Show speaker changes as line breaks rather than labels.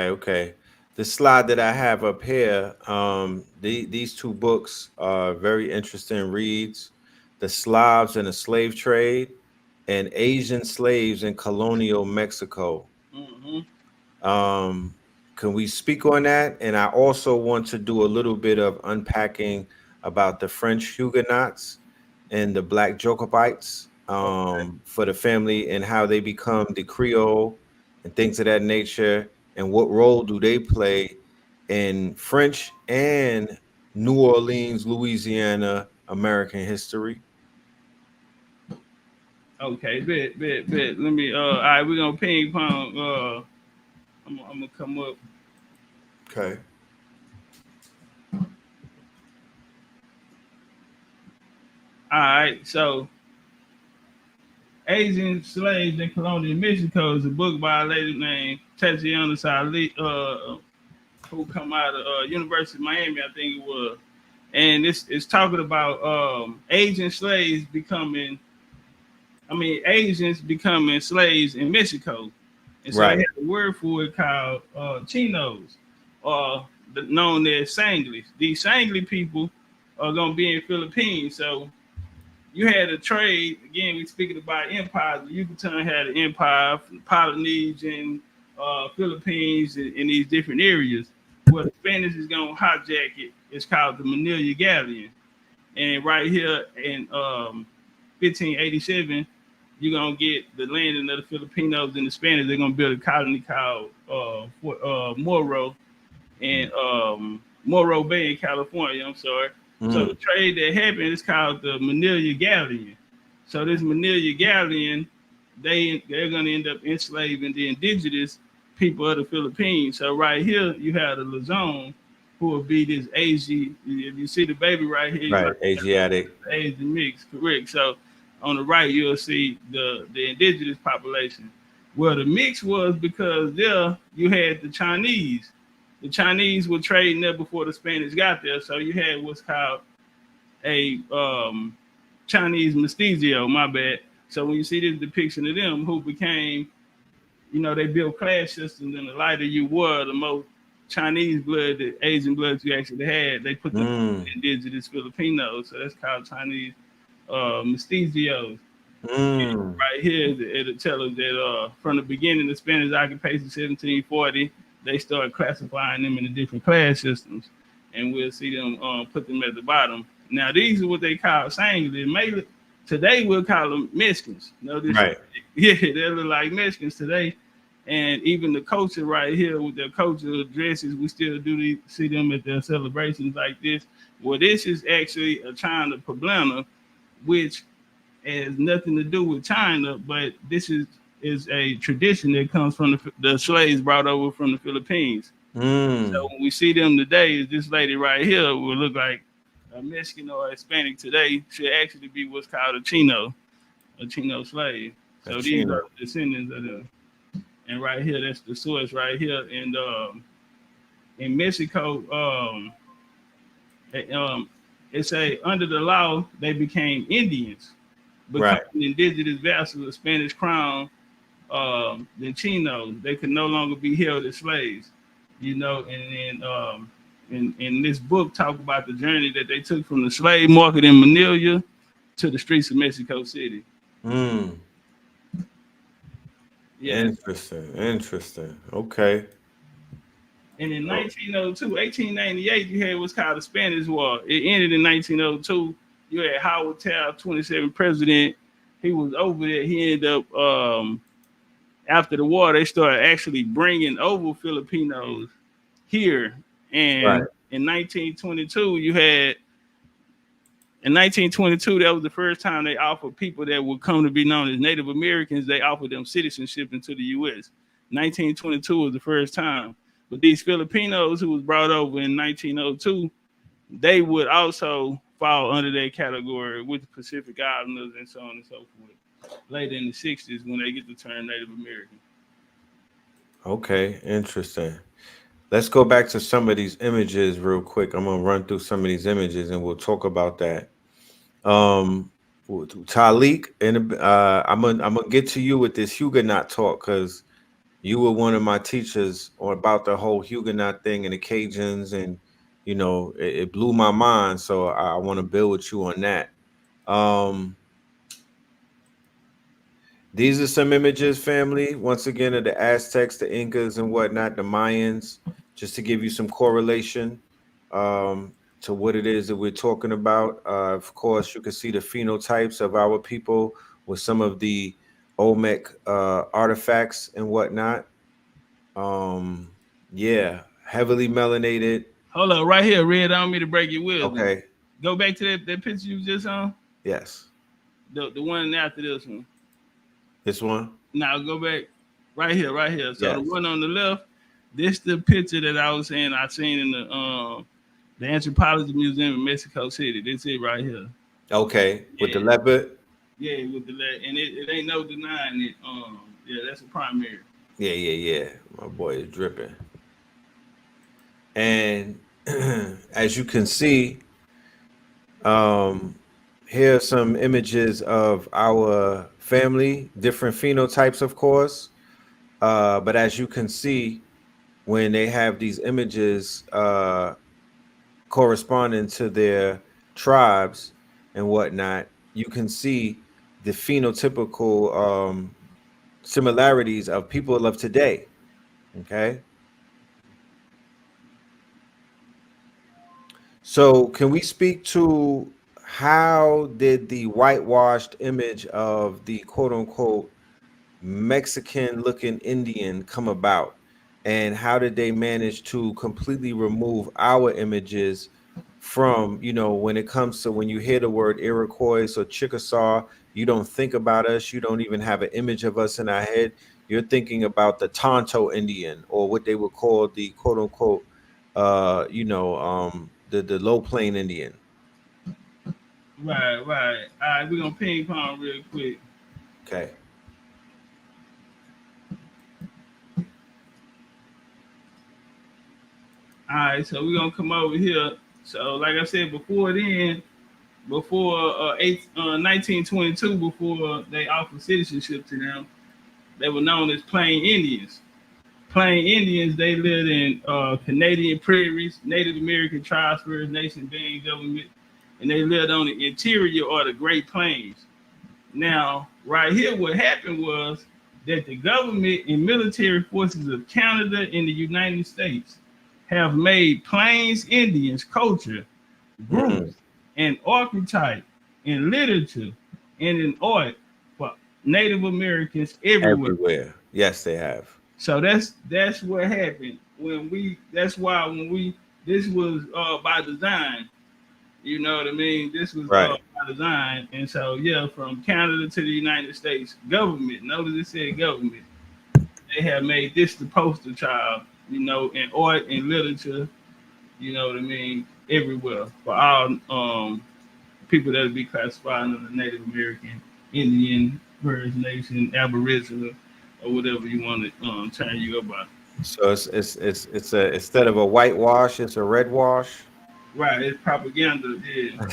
Okay. The slide that I have up here, these two books are very interesting reads. The Slavs and the Slave Trade and Asian Slaves in Colonial Mexico.
Hmm.
Um, can we speak on that? And I also want to do a little bit of unpacking about the French Huguenots and the Black Jacobites
Okay.
for the family and how they become the Creole and things of that nature, and what role do they play in French and New Orleans, Louisiana, American history?
Okay. Bet. Let me. All right. We're gonna ping pong. I'm gonna come up.
Okay.
All right. So, Asian Slaves in Colonial Mexico is a book by a lady named Tatiana Salih, who come out of University of Miami, I think it was. And it's talking about Asian slaves becoming, I mean, Asians becoming slaves in Mexico. And so they
Right.
had a word for it called chinos, or known as Sanglis. These Sangli people are going to be in Philippines. So you had a trade, again, we're speaking about empires. The Yucatan had an empire from Polynesian, Philippines, and these different areas. Where the Spanish is going to hijack it. It's called the Manila Galleon. And right here in 1587, you're gonna get the landing of the Filipinos and the Spanish. They're gonna build a colony called Morro in Morro Bay in California. I'm sorry. So the
Mm,
trade that happened is called the Manila Galleon. So this Manila Galleon, they're gonna end up enslaving the indigenous people of the Philippines. So right here you have the Luzon, who will be this Asian. If you see the baby right here, you
right.
like
Asiatic.
Asian mix, correct? So on the right you'll see the indigenous population. Well, the mix was because there you had the Chinese. The Chinese were trading there before the Spanish got there, so you had what's called a Chinese mestizo. My bad. So when you see this depiction of them, who became, they built class systems, and the lighter you were, the more Chinese blood, the Asian blood you actually had, they put them
Mm,
indigenous Filipinos. So that's called Chinese mestizos.
mm.
Right here, it'll tell us that from the beginning of Spanish occupation, 1740, they started classifying them into different class systems, and we'll see them put them at the bottom. Now, these are what they call Sangli. Maybe today we'll call them Mexicans. No
Right.
disrespect. Yeah, they look like Mexicans today. And even the culture right here with their cultural dresses, we still see them at their celebrations like this. Well, this is actually a China poblana, which has nothing to do with China, but this is a tradition that comes from the slaves brought over from the Philippines. So
Mm.
when we see them today, this lady right here will look like a Mexican or a Hispanic today should actually be what's called a Chino slave.
A
So these are
Chino.
the descendants of them. And right here, that's the source right here. And in Mexico, it, um, it's a under the law they became Indians,
Right.
becoming indigenous vassals of the Spanish crown. The Chinos, they could no longer be held as slaves. And then in this book talk about the journey that they took from the slave market in Manila to the streets of Mexico City.
Mm.
Yeah.
Interesting. Okay.
And in
Oh,
1902, 1898, you had what's called the Spanish War. It ended in 1902. You had Howard Taft, 27th president. He was over there. He ended up, after the war, they started actually bringing over Filipinos here.
right.
And in 1922, in 1922, that was the first time they offered people that would come to be known as Native Americans, they offered them citizenship into the U.S. 1922 was the first time. But these Filipinos who was brought over in 1902, they would also fall under that category with the Pacific Islanders and so on and so forth. Later in the 60s, when they get the term Native American.
Okay. Interesting. Let's go back to some of these images real quick. I'm gonna run through some of these images and we'll talk about that. Um, Talik, and I'm gonna get to you with this Huguenot talk because You were one of my teachers or about the whole Huguenot thing and the Cajuns, and it blew my mind. So I want to build with you on that. Um, these are some images, family. Once again, of the Aztecs, the Incas, and whatnot, the Mayans, just to give you some correlation to what it is that we're talking about. Of course, you can see the phenotypes of our people with some of the Olmec artifacts and whatnot. Um, yeah, heavily melanated.
Hold up, right here, Red. I don't mean to break your wisdom.
Okay.
Go back to that picture you just on.
Yes.
The one after this one.
This one.
Now go back right here, right here. So the
Yes.
one on the left, this the picture that I was saying I seen in the Anthropology Museum in Mexico City. This it right here.
Okay. With the
Yeah,
leopard.
yeah, with the and it ain't no denying it. Yeah, that's a primary.
Yeah, yeah, yeah. My boy is dripping. And as you can see, um, here are some images of our family, different phenotypes, of course. But as you can see, when they have these images corresponding to their tribes and whatnot, you can see the phenotypical similarities of people of today. Okay. So, can we speak to how did the whitewashed image of the quote unquote Mexican looking Indian come about? And how did they manage to completely remove our images from, when it comes to when you hear the word Iroquois or Chickasaw, you don't think about us. You don't even have an image of us in our head. You're thinking about the Tonto Indian or what they would call the quote unquote, the low plain Indian.
Right, right. All right, we're gonna ping pong real quick.
Okay.
All right, so we're gonna come over here. So, like I said before, before 1922, before they offered citizenship to them, they were known as Plain Indians. Plain Indians, they lived in Canadian prairies, Native American tribes, First Nation being government, and they lived on the interior or the Great Plains. Now, right here, what happened was that the government and military forces of Canada and the United States have made Plains Indians culture,
Mm-hmm.
groups, and archetype in literature and in art for Native Americans everywhere.
Everywhere. Yes, they have.
So that's what happened when we. That's why when we. This was by design. You know what I mean? This was
Right.
by design, and so yeah, from Canada to the United States government. Notice it said government. They have made this the poster child. You know, in art and literature. You know what I mean? Everywhere for all people that would be classified under the Native American, Indian, First Nation, Aboriginal, or whatever you want to turn you about.
So it's a instead of a whitewash, it's a red wash.
Right, it's propaganda. Yeah,